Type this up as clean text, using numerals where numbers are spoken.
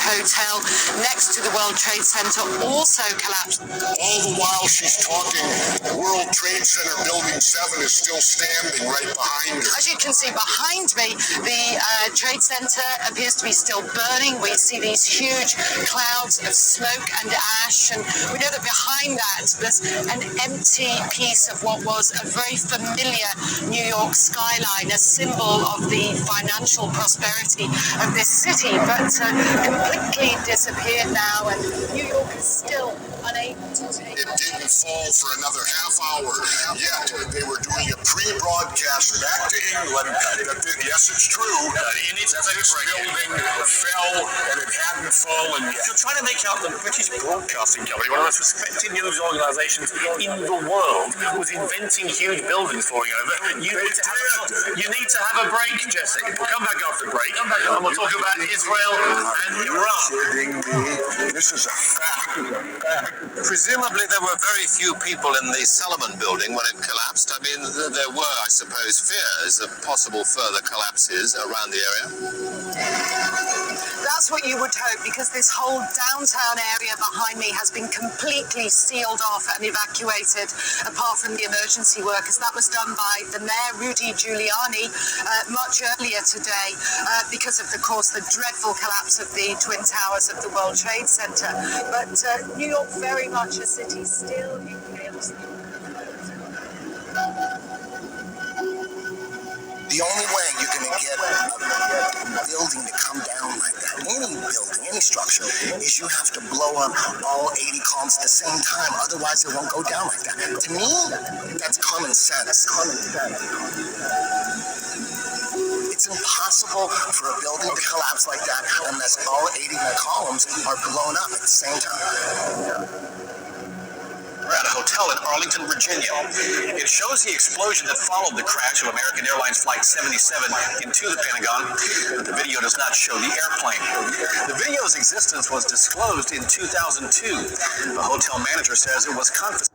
hotel next to the World Trade Center also collapsed. All the while she's talking, World Trade Center Building 7 is still standing right behind her. As you can see behind me, the Trade Center appears to be still burning. We see these huge clouds of smoke and ash, and we know that behind that there's an empty piece of what was a very familiar New York skyline, a symbol of the financial prosperity of this city, but completely disappeared now, and New York is still unable to take... It didn't fall for another half hour, yet they were doing a pre-broadcast back to England that, yes, it's true, you need to this building fell and it hadn't fallen yet. You're trying to make out the British Broadcasting Company, one of the most respected news organisations in the world, was inventing huge buildings falling over. You need to have a break, Jesse. We'll come back after the break, and we'll talk about Israel and Iran. Kidding me? This is a fact. Presumably there were very few people in the Salomon building when it collapsed. I mean, there were, I suppose, fears of possible further collapses around the area. That's what you would hope, because this whole downtown area behind me has been completely sealed off and evacuated, apart from the emergency workers. That was done by the mayor, Rudy Giuliani, much earlier today, because of course, the dreadful collapse of the Twin Towers of the World Trade Center. But New York, very much a city still in chaos. The only way you're going to get a building to come down like that, any building, any structure, is you have to blow up all 80 columns at the same time. Otherwise, it won't go down like that. To me, that's common sense. It's impossible for a building to collapse like that unless all 80 columns are blown up at the same time. We're at a hotel in Arlington, Virginia. It shows the explosion that followed the crash of American Airlines Flight 77 into the Pentagon, but the video does not show the airplane. The video's existence was disclosed in 2002. The hotel manager says it was confiscated